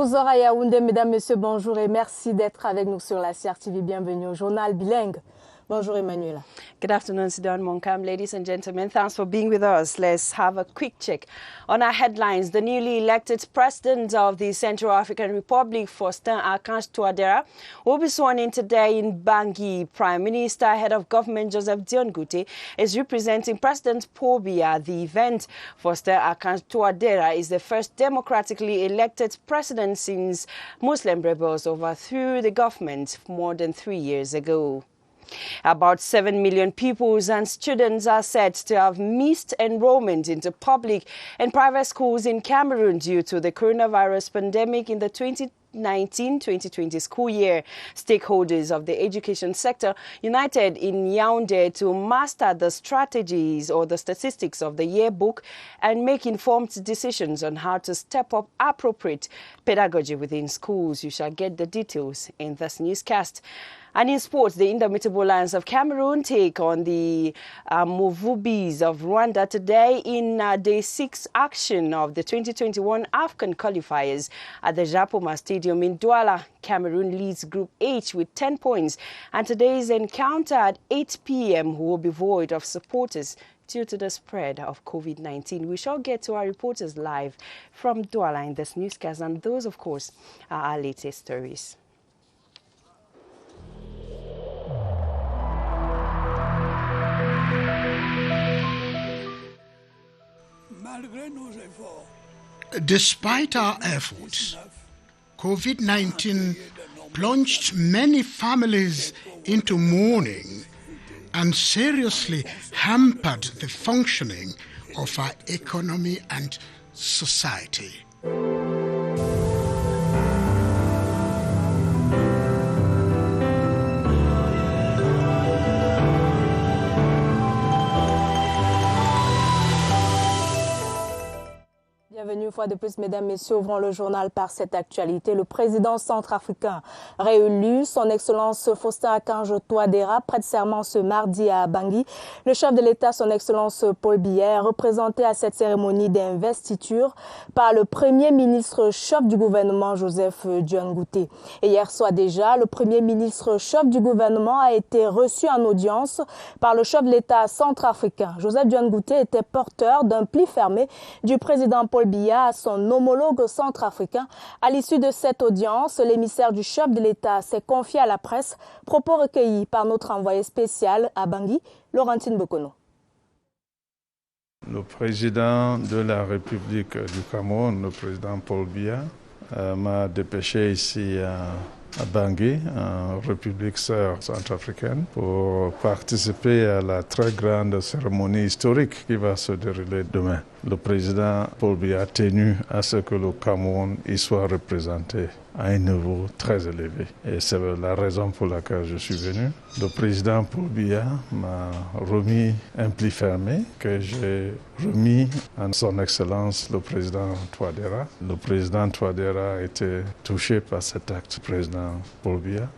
12h à Yaoundé, mesdames, messieurs, bonjour et merci d'être avec nous sur la CRTV. Bienvenue au journal bilingue. Bonjour Emmanuela. Good afternoon, Sidan Monkam. Ladies and gentlemen, thanks for being with us. Let's have a quick check on our headlines. The newly elected president of the Central African Republic, Faustin Archange Touadéra, will be sworn in today in Bangui. Prime Minister, head of government Joseph Dion Ngouté, is representing President Paul Biya at the event. Faustin Archange Touadéra is the first democratically elected president since Muslim rebels overthrew the government more than 3 years ago. About 7 million pupils and students are said to have missed enrollment into public and private schools in Cameroon due to the coronavirus pandemic in the 2019-2020 school year. Stakeholders of the education sector united in Yaoundé to master the strategies or the statistics of the yearbook and make informed decisions on how to step up appropriate pedagogy within schools. You shall get the details in this newscast. And in sports, the Indomitable Lions of Cameroon take on the Movubis of Rwanda today in day 6 action of the 2021 AFCON qualifiers at the Japoma Stadium in Douala. Cameroon leads Group H with 10 points, and today's encounter at 8 p.m. will be void of supporters due to the spread of COVID-19. We shall get to our reporters live from Douala in this newscast, and those, of course, are our latest stories. Despite our efforts, COVID-19 plunged many families into mourning and seriously hampered the functioning of our economy and society. Bienvenue une fois de plus, mesdames, messieurs. Ouvrons le journal par cette actualité. Le président centrafricain réélu, son Excellence Faustin Archange Touadéra, prête serment ce mardi à Bangui. Le chef de l'État, son Excellence Paul Biya, est représenté à cette cérémonie d'investiture par le Premier ministre chef du gouvernement Joseph Dion Ngouté. Et hier soir déjà, le Premier ministre chef du gouvernement a été reçu en audience par le chef de l'État centrafricain. Joseph Dion Ngouté était porteur d'un pli fermé du président Paul Biya à son homologue centrafricain. À l'issue de cette audience, l'émissaire du chef de l'État s'est confié à la presse, propos recueillis par notre envoyé spécial à Bangui, Laurentine Bokono. Le président de la République du Cameroun, le président Paul Biya, m'a dépêché ici à Bangui, en République sœur centrafricaine, pour participer à la très grande cérémonie historique qui va se dérouler demain. Le président Paul Biya a tenu à ce que le Cameroun y soit représenté à un niveau très élevé. Et c'est la raison pour laquelle je suis venu. Le président Paul Biya m'a remis un pli fermé que j'ai remis à son Excellence le président Touadéra. Le président Touadéra a été touché par cet acte du président Paul Biya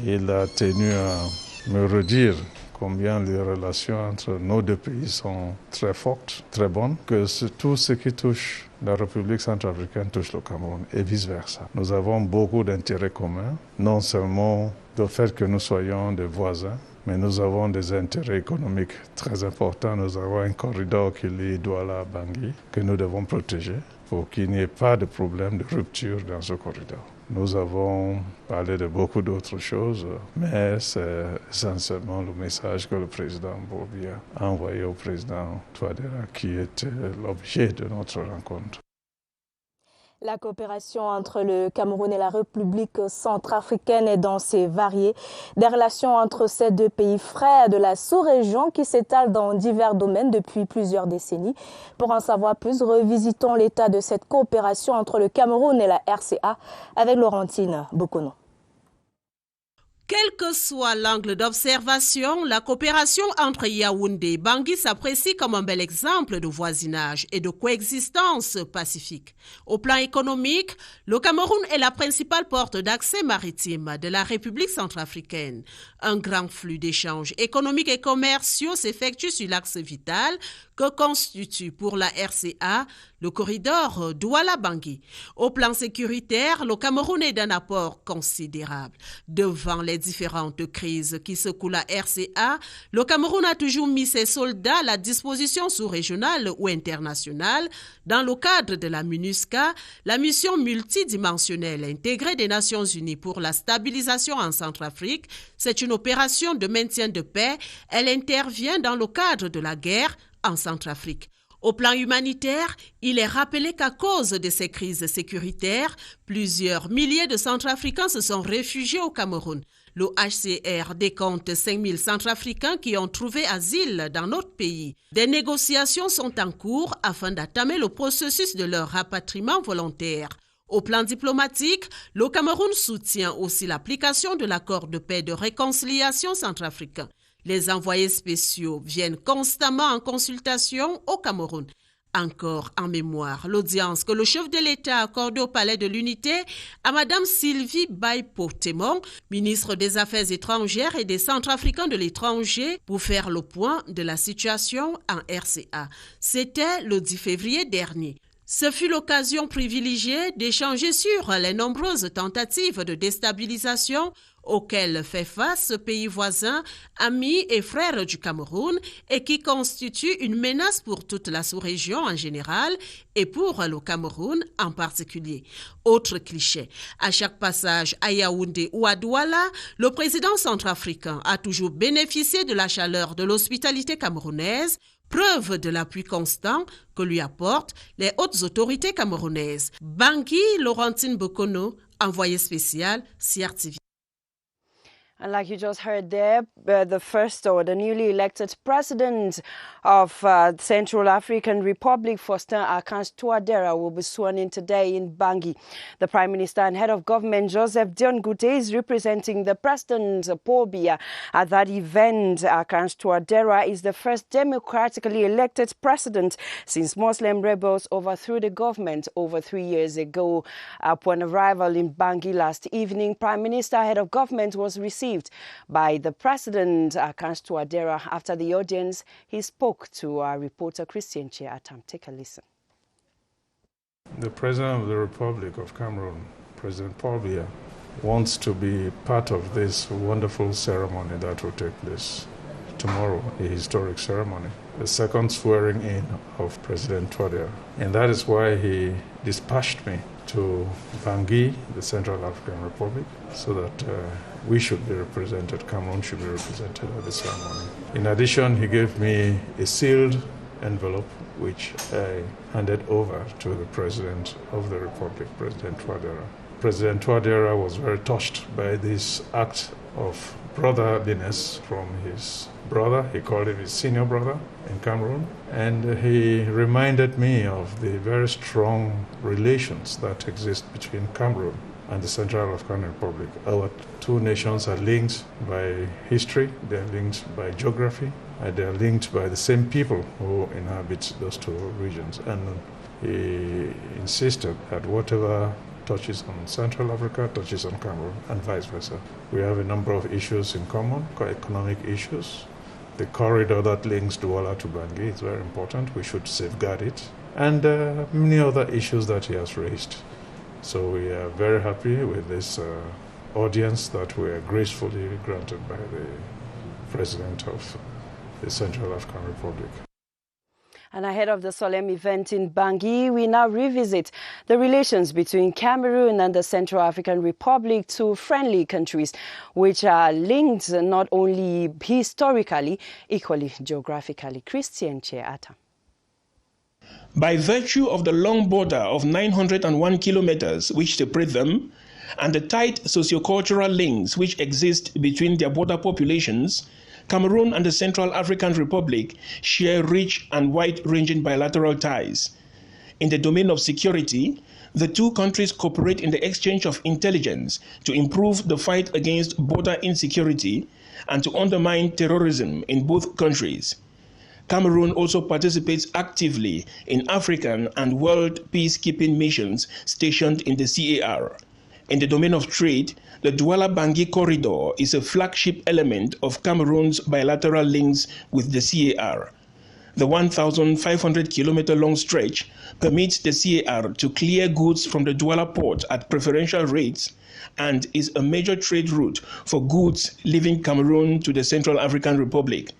et il a tenu à me redire combien les relations entre nos deux pays sont très fortes, très bonnes, que tout ce qui touche la République centrafricaine touche le Cameroun et vice-versa. Nous avons beaucoup d'intérêts communs, non seulement le fait que nous soyons des voisins, mais nous avons des intérêts économiques très importants. Nous avons un corridor qui lie Douala à Bangui que nous devons protéger pour qu'il n'y ait pas de problème de rupture dans ce corridor. Nous avons parlé de beaucoup d'autres choses, mais c'est essentiellement le message que le président Paul Biya a envoyé au président Touadéra qui était l'objet de notre rencontre. La coopération entre le Cameroun et la République centrafricaine est dans ses variées. Des relations entre ces deux pays frères de la sous-région qui s'étalent dans divers domaines depuis plusieurs décennies. Pour en savoir plus, revisitons l'état de cette coopération entre le Cameroun et la RCA avec Laurentine Bokono. Quel que soit l'angle d'observation, la coopération entre Yaoundé et Bangui s'apprécie comme un bel exemple de voisinage et de coexistence pacifique. Au plan économique, le Cameroun est la principale porte d'accès maritime de la République centrafricaine. Un grand flux d'échanges économiques et commerciaux s'effectue sur l'axe vital que constitue pour la RCA le corridor Douala-Bangui. Au plan sécuritaire, le Cameroun est d'un apport considérable. Devant les différentes crises qui secouent la RCA, le Cameroun a toujours mis ses soldats à la disposition sous-régionale ou internationale dans le cadre de la MINUSCA, la mission multidimensionnelle intégrée des Nations Unies pour la stabilisation en Centrafrique. C'est une opération de maintien de paix. Elle intervient dans le cadre de la guerre en Centrafrique. Au plan humanitaire, il est rappelé qu'à cause de ces crises sécuritaires, plusieurs milliers de Centrafricains se sont réfugiés au Cameroun. Le HCR décompte 5000 Centrafricains qui ont trouvé asile dans notre pays. Des négociations sont en cours afin d'entamer le processus de leur rapatriement volontaire. Au plan diplomatique, le Cameroun soutient aussi l'application de l'accord de paix de réconciliation centrafricain. Les envoyés spéciaux viennent constamment en consultation au Cameroun. Encore en mémoire, l'audience que le chef de l'État a accordée au Palais de l'Unité à Mme Sylvie Baye-Portemon, ministre des Affaires étrangères et des Centrafricains de l'étranger, pour faire le point de la situation en RCA. C'était le 10 février dernier. Ce fut l'occasion privilégiée d'échanger sur les nombreuses tentatives de déstabilisation auxquelles fait face ce pays voisin, ami et frère du Cameroun et qui constitue une menace pour toute la sous-région en général et pour le Cameroun en particulier. Autre cliché, à chaque passage à Yaoundé ou à Douala, le président centrafricain a toujours bénéficié de la chaleur de l'hospitalité camerounaise, preuve de l'appui constant que lui apportent les hautes autorités camerounaises. Bangui Laurentine Bokono, envoyé spécial CRTV. And like you just heard there, the newly elected president of Central African Republic, Faustin Archange Touadéra, will be sworn in today in Bangui. The Prime Minister and Head of Government, Joseph Dion Goutté, is representing the President, Paul Biya, at that event. Archange Touadéra is the first democratically elected president since Muslim rebels overthrew the government over 3 years ago. Upon arrival in Bangui last evening, Prime Minister, Head of Government was received by the President, Archange Touadéra. After the audience, he spoke to our reporter Christian Chiatam. Take a listen. The President of the Republic of Cameroon, President Paul Biya, wants to be part of this wonderful ceremony that will take place tomorrow, a historic ceremony, the second swearing in of President Touadéra. And that is why he dispatched me to Bangui, the Central African Republic, so that we should be represented, Cameroon should be represented at the ceremony. In addition, he gave me a sealed envelope which I handed over to the President of the Republic, President Touadéra. President Touadéra was very touched by this act of brotherliness from his brother. He called him his senior brother in Cameroon, and he reminded me of the very strong relations that exist between Cameroon and the Central African Republic. Our two nations are linked by history, they are linked by geography, and they are linked by the same people who inhabit those two regions. And he insisted that whatever touches on Central Africa touches on Cameroon, and vice versa. We have a number of issues in common, economic issues. The corridor that links Douala to Bangui is very important. We should safeguard it. And many other issues that he has raised. So we are very happy with this audience that we are gracefully granted by the President of the Central African Republic. And ahead of the solemn event in Bangui, we now revisit the relations between Cameroon and the Central African Republic, two friendly countries which are linked not only historically, equally geographically. Christian Chiata. By virtue of the long border of 901 kilometers which separate them, and the tight sociocultural links which exist between their border populations, Cameroon and the Central African Republic share rich and wide-ranging bilateral ties. In the domain of security, The two countries cooperate in the exchange of intelligence to improve the fight against border insecurity and to undermine terrorism in both countries. Cameroon also participates actively in African and world peacekeeping missions stationed in the CAR. In the domain of trade, the Douala-Bangui corridor is a flagship element of Cameroon's bilateral links with the CAR. The 1,500-kilometer-long stretch permits the CAR to clear goods from the Douala port at preferential rates and is a major trade route for goods leaving Cameroon to the Central African Republic.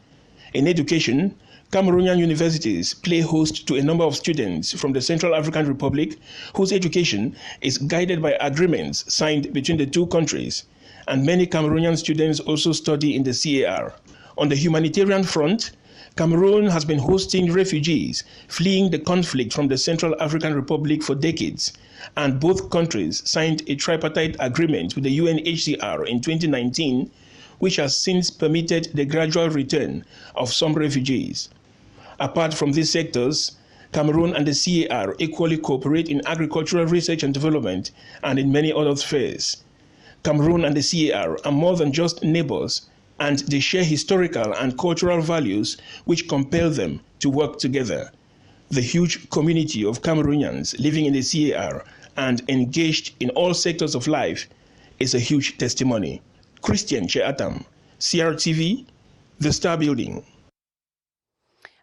In education, Cameroonian universities play host to a number of students from the Central African Republic whose education is guided by agreements signed between the two countries, and many Cameroonian students also study in the CAR. On the humanitarian front, Cameroon has been hosting refugees fleeing the conflict from the Central African Republic for decades, and both countries signed a tripartite agreement with the UNHCR in 2019, which has since permitted the gradual return of some refugees. Apart from these sectors, Cameroon and the CAR equally cooperate in agricultural research and development and in many other spheres. Cameroon and the CAR are more than just neighbors, and they share historical and cultural values which compel them to work together. The huge community of Cameroonians living in the CAR and engaged in all sectors of life is a huge testimony. Christian Cheatam, CRTV, The Star Building.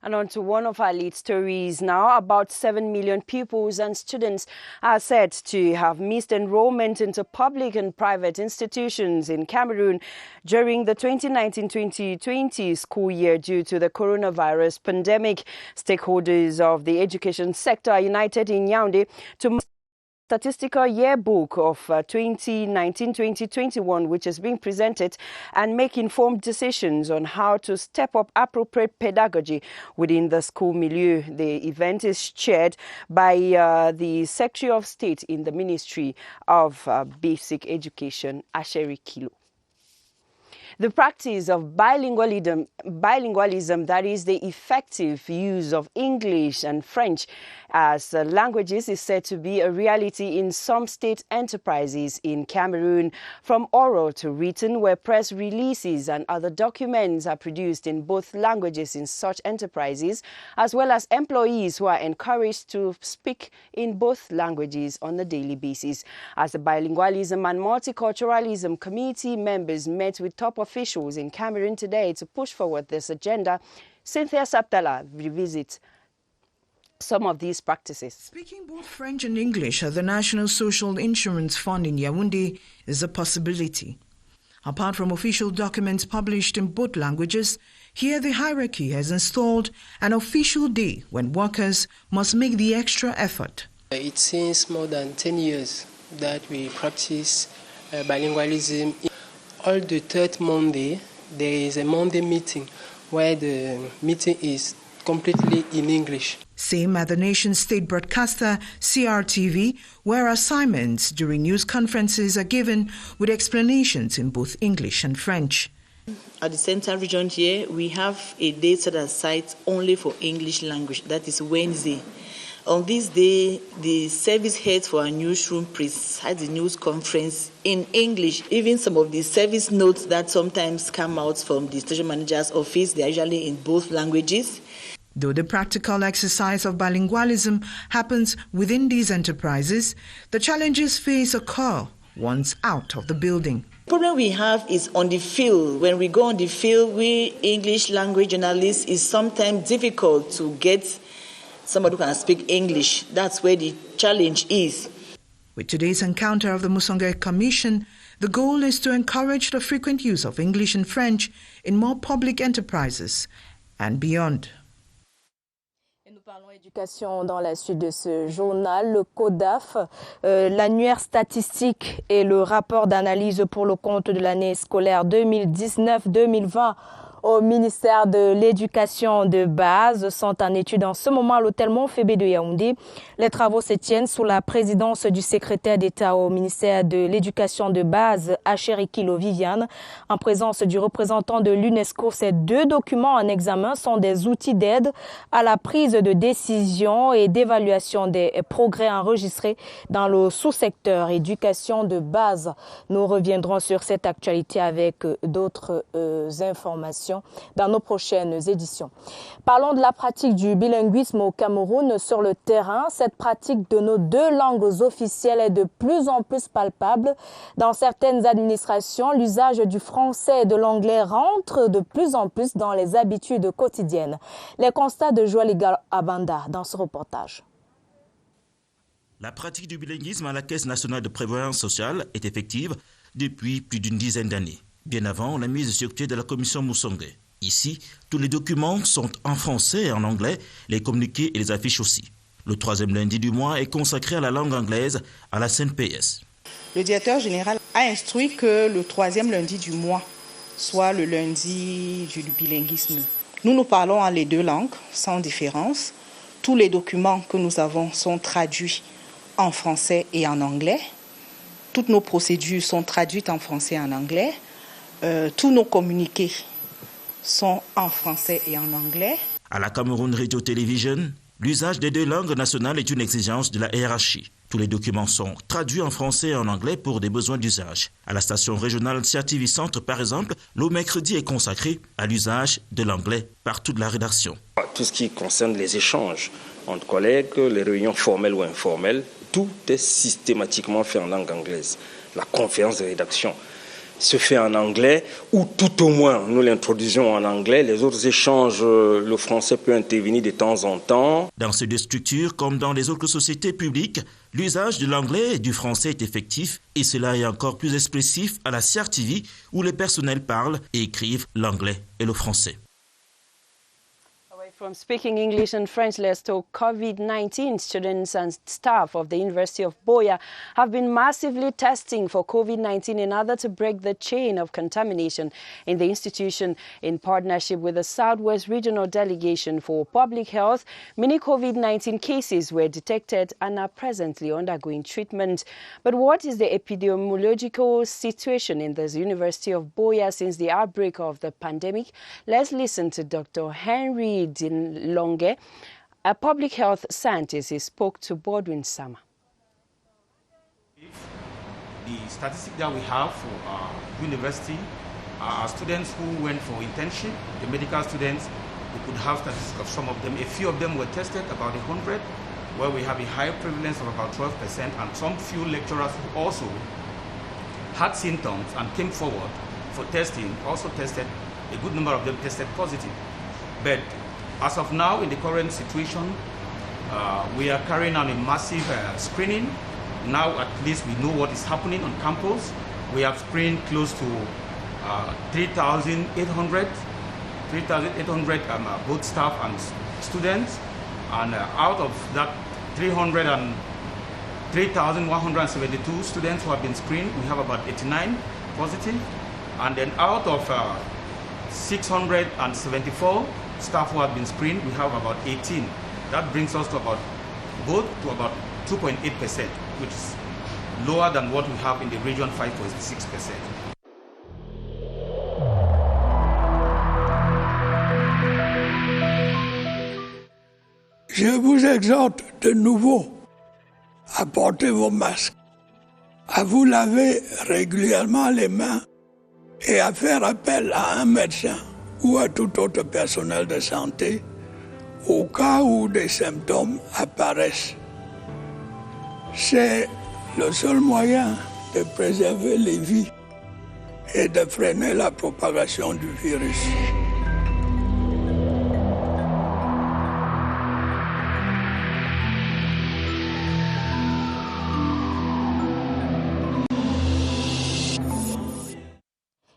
And on to one of our lead stories now. About 7 million pupils and students are said to have missed enrollment into public and private institutions in Cameroon during the 2019-2020 school year due to the coronavirus pandemic. Stakeholders of the education sector are united in Yaoundé to statistical yearbook of 2019-2021, which is being presented, and make informed decisions on how to step up appropriate pedagogy within the school milieu. The event is chaired by the Secretary of State in the Ministry of Basic Education, Asheri Kilo. The practice of bilingualism, that is the effective use of English and French as languages, is said to be a reality in some state enterprises in Cameroon, from oral to written, where press releases and other documents are produced in both languages in such enterprises, as well as employees who are encouraged to speak in both languages on a daily basis. As the Bilingualism and Multiculturalism Committee members met with top officials in Cameroon today to push forward this agenda, Cynthia Saptala revisits some of these practices. Speaking both French and English at the National Social Insurance Fund in Yaoundé is a possibility. Apart from official documents published in both languages, here the hierarchy has installed an official day when workers must make the extra effort. It's since more than 10 years that we practice bilingualism. All the third Monday, there is a Monday meeting where the meeting is completely in English. Same at the nation's state broadcaster, CRTV, where assignments during news conferences are given with explanations in both English and French. At the Central Region here, we have a day set aside only for English language. That is Wednesday. On this day, the service heads for our newsroom preside the news conference in English. Even some of the service notes that sometimes come out from the station manager's office, they are usually in both languages. Though the practical exercise of bilingualism happens within these enterprises, the challenges faced occur once out of the building. The problem we have is on the field. When we go on the field, we English language journalists, it's sometimes difficult to get somebody who can speak English. That's where the challenge is. With today's encounter of the Musongai Commission, the goal is to encourage the frequent use of English and French in more public enterprises and beyond. Nous parlons éducation dans la suite de ce journal. Le CODAF, l'annuaire statistique et le rapport d'analyse pour le compte de l'année scolaire 2019-2020 au ministère de l'Éducation de base sont en étude en ce moment à l'hôtel Montfébé de Yaoundé. Les travaux se tiennent sous la présidence du secrétaire d'État au ministère de l'Éducation de base, Acherikilo Viviane, en présence du représentant de l'UNESCO. Ces deux documents en examen sont des outils d'aide à la prise de décision et d'évaluation des progrès enregistrés dans le sous-secteur éducation de base. Nous reviendrons sur cette actualité avec d'autres informations dans nos prochaines éditions. Parlons de la pratique du bilinguisme au Cameroun sur le terrain. Cette pratique de nos deux langues officielles est de plus en plus palpable. Dans certaines administrations, l'usage du français et de l'anglais rentre de plus en plus dans les habitudes quotidiennes. Les constats de Joël Abanda dans ce reportage. La pratique du bilinguisme à la Caisse nationale de prévoyance sociale est effective depuis plus d'une dizaine d'années, bien avant la mise sur pied de la commission Moussongé. Ici, tous les documents sont en français et en anglais, les communiqués et les affiches aussi. Le troisième lundi du mois est consacré à la langue anglaise à la CNPS. Le directeur général a instruit que le troisième lundi du mois soit le lundi du bilinguisme. Nous parlons en les deux langues, sans différence. Tous les documents que nous avons sont traduits en français et en anglais. Toutes nos procédures sont traduites en français et en anglais. Tous nos communiqués sont en français et en anglais. À la Cameroun Radio Television, l'usage des deux langues nationales est une exigence de la hiérarchie. Tous les documents sont traduits en français et en anglais pour des besoins d'usage. À la station régionale CRTV Centre, par exemple, le mercredi est consacré à l'usage de l'anglais par toute la rédaction. Tout ce qui concerne les échanges entre collègues, les réunions formelles ou informelles, tout est systématiquement fait en langue anglaise. La conférence de rédaction se fait en anglais, ou tout au moins nous l'introduisons en anglais. Les autres échanges, le français peut intervenir de temps en temps. Dans ces deux structures, comme dans les autres sociétés publiques, l'usage de l'anglais et du français est effectif, et cela est encore plus expressif à la CRTV où les personnels parlent et écrivent l'anglais et le français. From speaking English and French, let's talk COVID-19. Students and staff of the University of Buea have been massively testing for COVID-19 in order to break the chain of contamination in the institution. In partnership with the Southwest Regional Delegation for Public Health, many COVID-19 cases were detected and are presently undergoing treatment. But what is the epidemiological situation in the University of Buea since the outbreak of the pandemic? Let's listen to Dr. Henry Longe, a public health scientist. He spoke to Bodwin Sama. The statistic that we have for our university are students who went for internship, the medical students. We could have statistics of some of them. A few of them were tested, about 100, where we have a high prevalence of about 12%, and some few lecturers who also had symptoms and came forward for testing, also tested, a good number of them tested positive. But as of now, in the current situation, we are carrying on a massive screening. Now at least we know what is happening on campus. We have screened close to 3,800 both staff and students. And out of that 3,172 students who have been screened, we have about 89 positive. And then out of 674 staff who have been screened, we have about 18. That brings us to about 2.8%, which is lower than what we have in the region, 5.6%. Je vous exhorte de nouveau à porter vos masques, à vous laver régulièrement les mains et à faire appel à un médecin ou à tout autre personnel de santé au cas où des symptômes apparaissent. C'est le seul moyen de préserver les vies et de freiner la propagation du virus.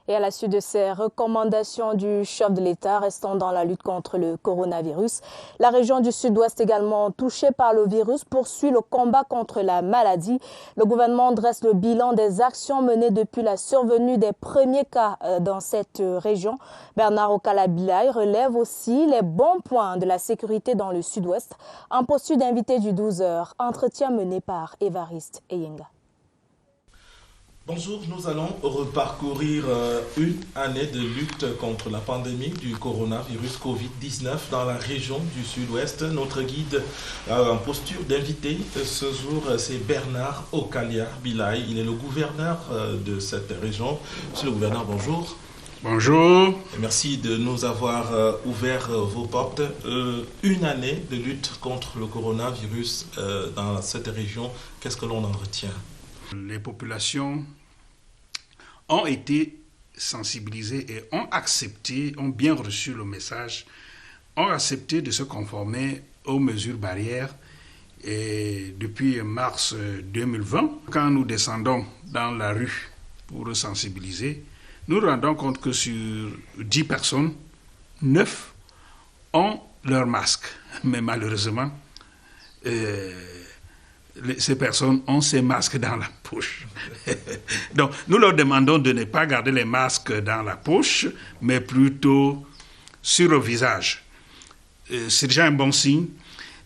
Et à la suite de ces recommandations du chef de l'État restant dans la lutte contre le coronavirus, la région du Sud-Ouest également touchée par le virus poursuit le combat contre la maladie. Le gouvernement dresse le bilan des actions menées depuis la survenue des premiers cas dans cette région. Bernard Okala-Bilaye relève aussi les bons points de la sécurité dans le Sud-Ouest. Un postu d'invité du 12h, entretien mené par Évariste Eyenga. Bonjour, nous allons reparcourir une année de lutte contre la pandémie du coronavirus Covid-19 dans la région du Sud-Ouest. Notre guide en posture d'invité ce jour, c'est Bernard Okala-Bilaye. Il est le gouverneur de cette région. Monsieur le gouverneur, bonjour. Bonjour. Et merci de nous avoir ouvert vos portes. Une année de lutte contre le coronavirus dans cette région, qu'est-ce que l'on en retient ? Les populations ont été sensibilisées et ont accepté, ont bien reçu le message, ont accepté de se conformer aux mesures barrières. Et depuis mars 2020, quand nous descendons dans la rue pour sensibiliser, nous nous rendons compte que sur 10 personnes, 9 ont leur masque. Mais malheureusement, ces personnes ont ces masques dans la poche. Donc, nous leur demandons de ne pas garder les masques dans la poche, mais plutôt sur le visage. C'est déjà un bon signe.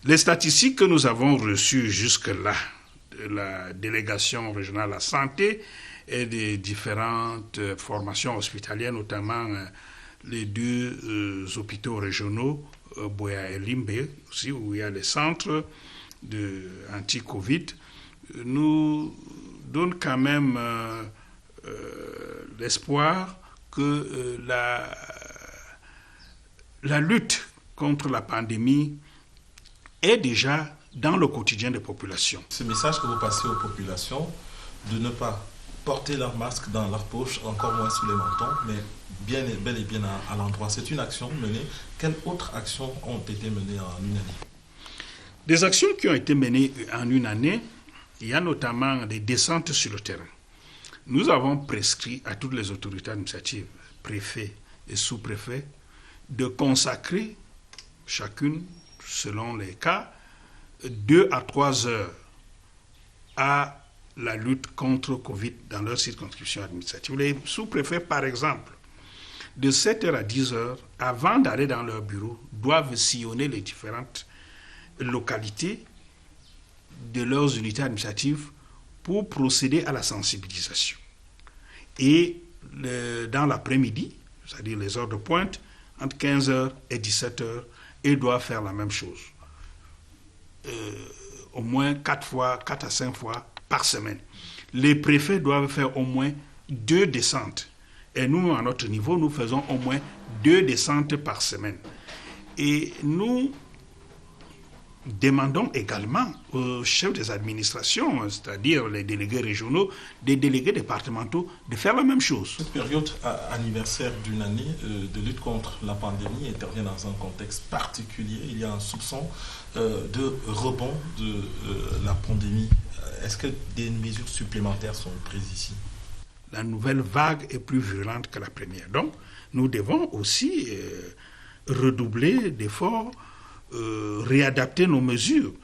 Les statistiques que nous avons reçues jusque-là, de la délégation régionale à la santé et des différentes formations hospitalières, notamment les 2 hôpitaux régionaux, Boya et Limbe, aussi, où il y a les centres anti-Covid, nous donne quand même l'espoir que la lutte contre la pandémie est déjà dans le quotidien des populations. Ce message que vous passez aux populations, de ne pas porter leur masque dans leur poche, encore moins sous les mentons, mais bel et bien à l'endroit. C'est une action menée. Quelles autres actions ont été menées en une année ? Des actions qui ont été menées en une année, il y a notamment des descentes sur le terrain. Nous avons prescrit à toutes les autorités administratives, préfets et sous-préfets, de consacrer chacune, selon les cas, 2 à 3 heures à la lutte contre Covid dans leur circonscription administrative. Les sous-préfets, par exemple, de 7h à 10h, avant d'aller dans leur bureau, doivent sillonner les différentes localités de leurs unités administratives pour procéder à la sensibilisation. Et dans l'après-midi, c'est-à-dire les heures de pointe, entre 15h et 17h, ils doivent faire la même chose. Au moins 4 à 5 fois par semaine. Les préfets doivent faire au moins 2 descentes. Et nous, à notre niveau, nous faisons au moins 2 descentes par semaine. Et nous demandons également aux chefs des administrations, c'est-à-dire les délégués régionaux, des délégués départementaux, de faire la même chose. Cette période anniversaire d'une année de lutte contre la pandémie intervient dans un contexte particulier. Il y a un soupçon de rebond de la pandémie. Est-ce que des mesures supplémentaires sont prises ici ? La nouvelle vague est plus virulente que la première. Donc, nous devons aussi redoubler d'efforts, réadapter nos mesures.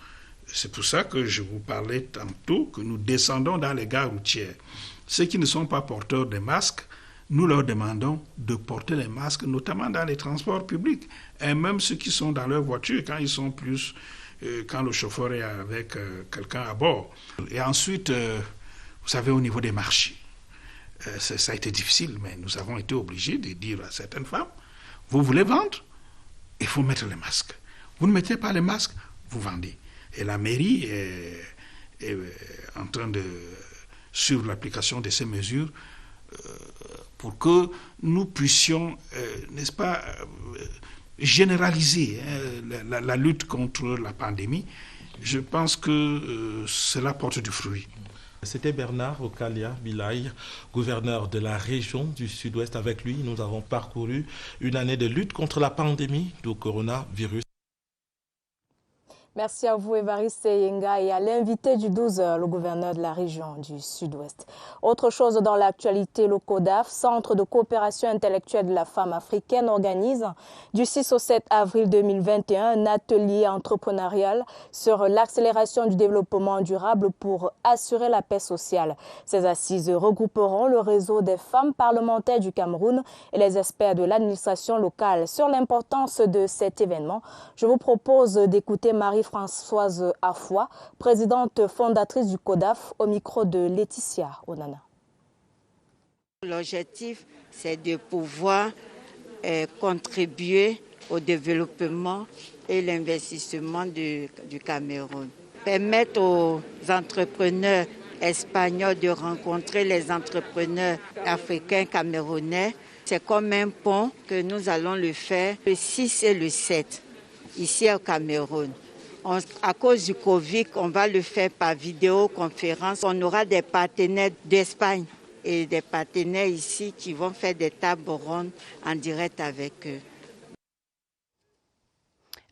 C'est pour ça que je vous parlais tantôt que nous descendons dans les gares routières. Ceux qui ne sont pas porteurs de masques, nous leur demandons de porter les masques, notamment dans les transports publics. Et même ceux qui sont dans leur voiture, quand ils sont plus, quand le chauffeur est avec quelqu'un à bord. Et ensuite, vous savez, au niveau des marchés, ça a été difficile, mais nous avons été obligés de dire à certaines femmes, vous voulez vendre, il faut mettre les masques. Vous ne mettez pas les masques, vous vendez. Et la mairie est en train de suivre l'application de ces mesures pour que nous puissions, n'est-ce pas, généraliser la lutte contre la pandémie. Je pense que cela porte du fruit. C'était Bernard Okala-Bilaye, gouverneur de la région du Sud-Ouest. Avec lui, nous avons parcouru une année de lutte contre la pandémie du coronavirus. Merci à vous, Évariste Yenga, et à l'invité du 12h, le gouverneur de la région du Sud-Ouest. Autre chose dans l'actualité, le CODAF, Centre de coopération intellectuelle de la femme africaine, organise du 6 au 7 avril 2021 un atelier entrepreneurial sur l'accélération du développement durable pour assurer la paix sociale. Ces assises regrouperont le réseau des femmes parlementaires du Cameroun et les experts de l'administration locale. Sur l'importance de cet événement, je vous propose d'écouter Marie-Françoise Afoy, présidente fondatrice du CODAF, au micro de Laetitia Onana. L'objectif, c'est de pouvoir contribuer au développement et l'investissement du Cameroun. Permettre aux entrepreneurs espagnols de rencontrer les entrepreneurs africains camerounais. C'est comme un pont que nous allons le faire le 6 et le 7, ici au Cameroun. À cause du Covid, on va le faire par vidéoconférence. On aura des partenaires d'Espagne et des partenaires ici qui vont faire des tables rondes en direct avec eux.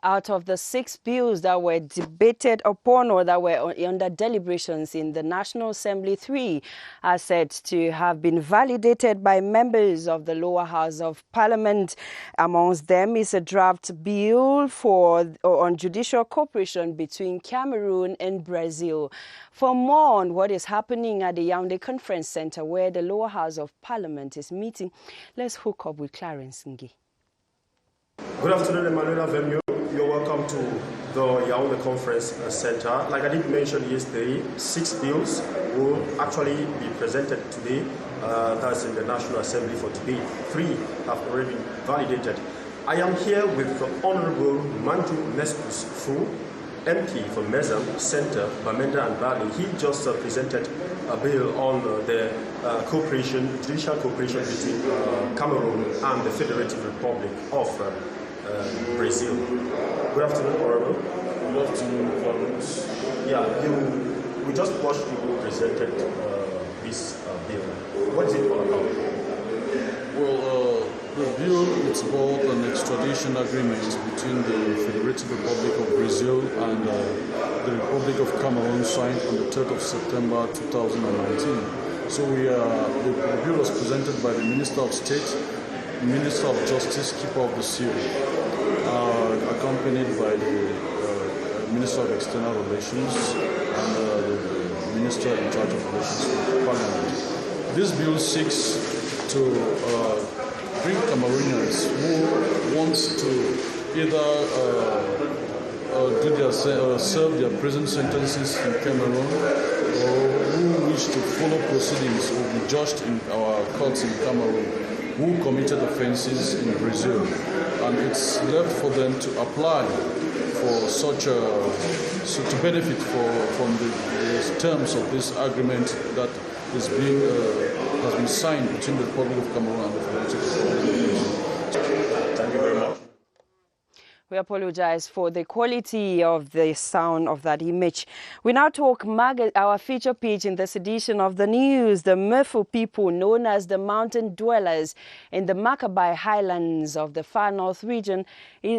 Out of the 6 bills that were debated upon or that were under deliberations in the National Assembly, 3 are said to have been validated by members of the lower house of parliament. Amongst them is a draft bill on judicial cooperation between Cameroon and Brazil. For more on what is happening at the Yaoundé Conference Center where the lower house of parliament is meeting, let's hook up with Clarence Ngi. Good afternoon, Emmanuel Avemio. You're welcome to the Yaoundé Conference Center. Like I did mention yesterday, 6 bills will actually be presented today. That's in the National Assembly for today. 3 have already been validated. I am here with the Honorable Manju Neskus Fu, MP for Mezam Center, Bamenda and Bali. He just presented a bill on the judicial cooperation between Cameroon and the Federative Republic of Brazil. Good afternoon, Honorable. Good afternoon, Clarence. Yeah, we just watched you presented this bill. What is it all about? Well, the bill is about an extradition agreement between the Federative Republic of Brazil and the Republic of Cameroon signed on the 3rd of September 2019. So the bill was presented by the Minister of State, Minister of Justice, Keeper of the Seal, accompanied by the Minister of External Relations and the Minister in charge of relations with Parliament. This bill seeks to bring Cameroonians who want to either serve their prison sentences in Cameroon or who wish to follow proceedings or be judged in our courts in Cameroon, who committed offences in Brazil. And it's left for them to apply for to benefit from the terms of this agreement that is has been signed between the Republic of Cameroon and the Federative Republic of Brazil. Thank you very much. We apologize for the quality of the sound of that image. We now talk our feature page in this edition of the news. The Murfu people, known as the mountain dwellers in the Makabai Highlands of the Far North region,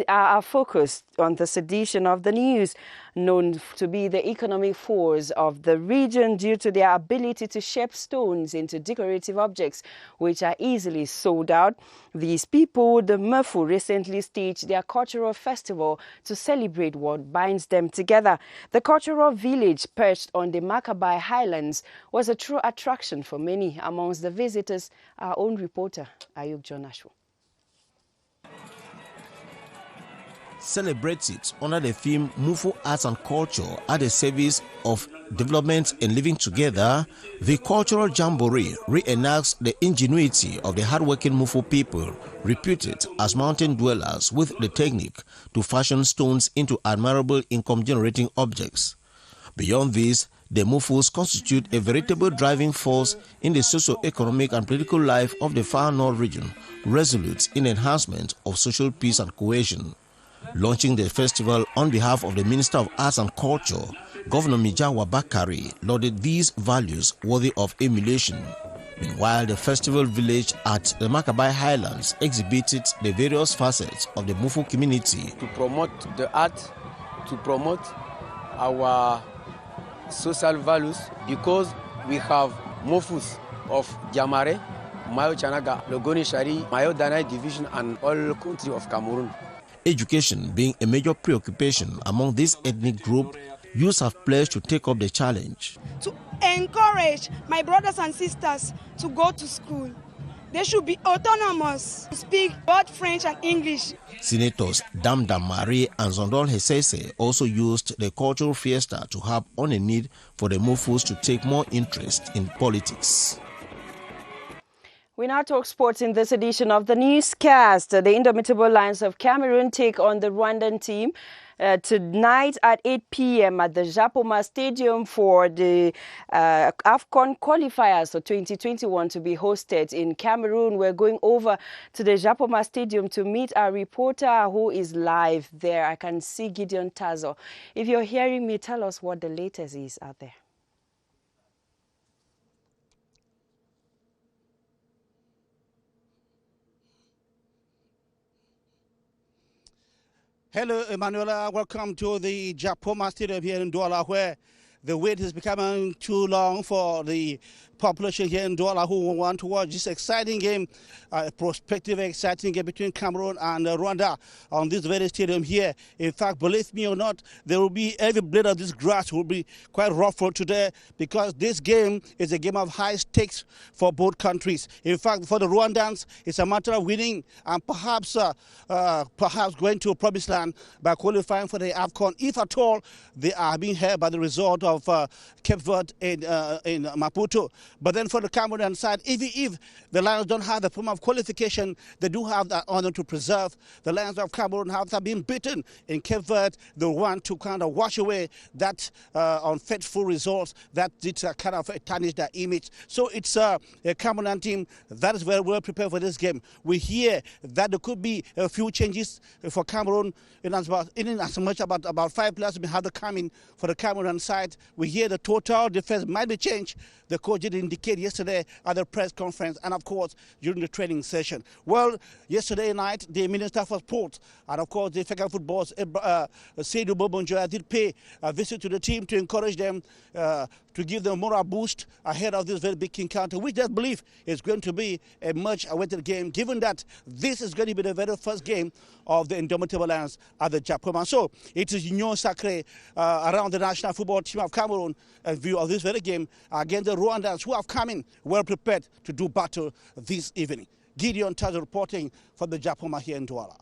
are focused on this edition of the news. Known to be the economic force of the region due to their ability to shape stones into decorative objects, which are easily sold out. These people, the Murfu, recently staged their cultural festival to celebrate what binds them together. The cultural village perched on the Makabai Highlands was a true attraction for many amongst the visitors. Our own reporter, Ayub Jonashu. Celebrated under the theme Mufu Arts and Culture at the service of development and living together, the cultural jamboree reenacts the ingenuity of the hardworking Mufu people, reputed as mountain dwellers, with the technique to fashion stones into admirable income-generating objects. Beyond this, the Mufus constitute a veritable driving force in the socio-economic and political life of the Far North region, resolute in enhancement of social peace and cohesion. Launching the festival on behalf of the Minister of Arts and Culture, Governor Mijawa Bakari lauded these values worthy of emulation. Meanwhile, the festival village at the Makabai Highlands exhibited the various facets of the Mufu community. To promote the art, to promote our social values because we have Mofus of Jamare, Mayo Chanaga, Logoni Shari, Mayo Danai Division, and all country of Cameroon. Education being a major preoccupation among this ethnic group, youths have pledged to take up the challenge. To encourage my brothers and sisters to go to school. They should be autonomous, speak both French and English. Senators Damdam Marie and Zondol Hesese also used the cultural fiesta to harp on a need for the Mofus to take more interest in politics. We now talk sports in this edition of the newscast. The Indomitable Lions of Cameroon take on the Rwandan team tonight at 8 p.m. at the Japoma Stadium for the AFCON qualifiers for 2021 to be hosted in Cameroon. We're going over to the Japoma Stadium to meet our reporter who is live there. I can see Gideon Tazo. If you're hearing me, tell us what the latest is out there. Hello, Emanuela. Welcome to the Japoma Stadium here in Douala, where the wait is becoming too long for the population here in Douala who want to watch this exciting game, prospective exciting game between Cameroon and Rwanda on this very stadium here. In fact, believe me or not, there will be every blade of this grass will be quite ruffled today because this game is a game of high stakes for both countries. In fact, for the Rwandans, it's a matter of winning and perhaps going to a promised land by qualifying for the AFCON, if at all they are being held by the result of Cape Verde in Maputo. But then for the Cameroon side, if the Lions don't have the form of qualification, they do have that honor to preserve. The Lions of Cameroon have been beaten in Cape Verde. They want to kind of wash away that unfaithful results that did kind of tarnish their image. So it's a Cameroon team that is very well prepared for this game. We hear that there could be a few changes for Cameroon in as much about 5 players may have to come in for the Cameroon side. We hear the total defense might be changed. The coach did indicate yesterday at the press conference and, of course, during the training session. Well, yesterday night, the Minister for Sports and, of course, the African football, Seydou Bobonjoya, did pay a visit to the team to encourage them, to give them moral boost ahead of this very big encounter, which they believe is going to be a much-awaited game, given that this is going to be the very first game of the Indomitable Lions at the Japoma. So it is Union Sacré around the national football team of Cameroon in view of this very game against the Rwandans, who have come in well prepared to do battle this evening. Gideon Tazo reporting from the Japoma here in Douala.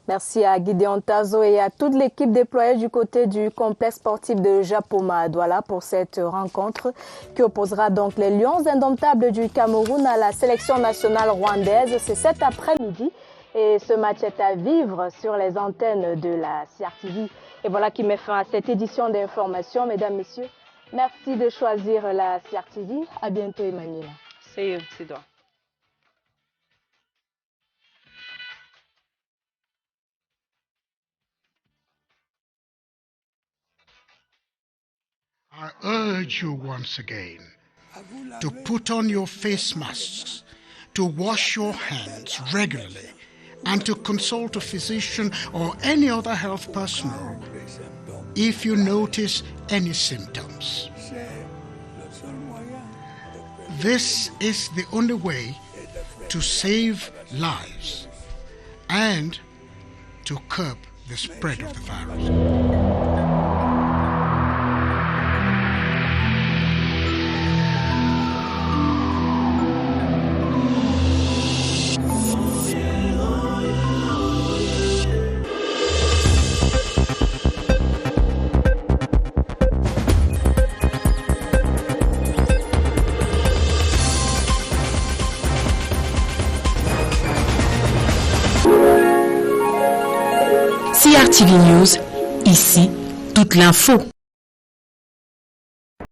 Merci à Gideon Tazo et à toute l'équipe déployée du côté du complexe sportif de Japoma à Douala pour cette rencontre qui opposera donc les Lions indomptables du Cameroun à la sélection nationale rwandaise. C'est cet après-midi et ce match est à vivre sur les antennes de la CRTV. Et voilà qui met fin à cette édition d'information. Mesdames, Messieurs, merci de choisir la CRTV. À bientôt, Emmanuel. C'est toi. I urge you once again to put on your face masks, to wash your hands regularly, and to consult a physician or any other health personnel if you notice any symptoms. This is the only way to save lives and to curb the spread of the virus. CRTV News, ici, toute l'info.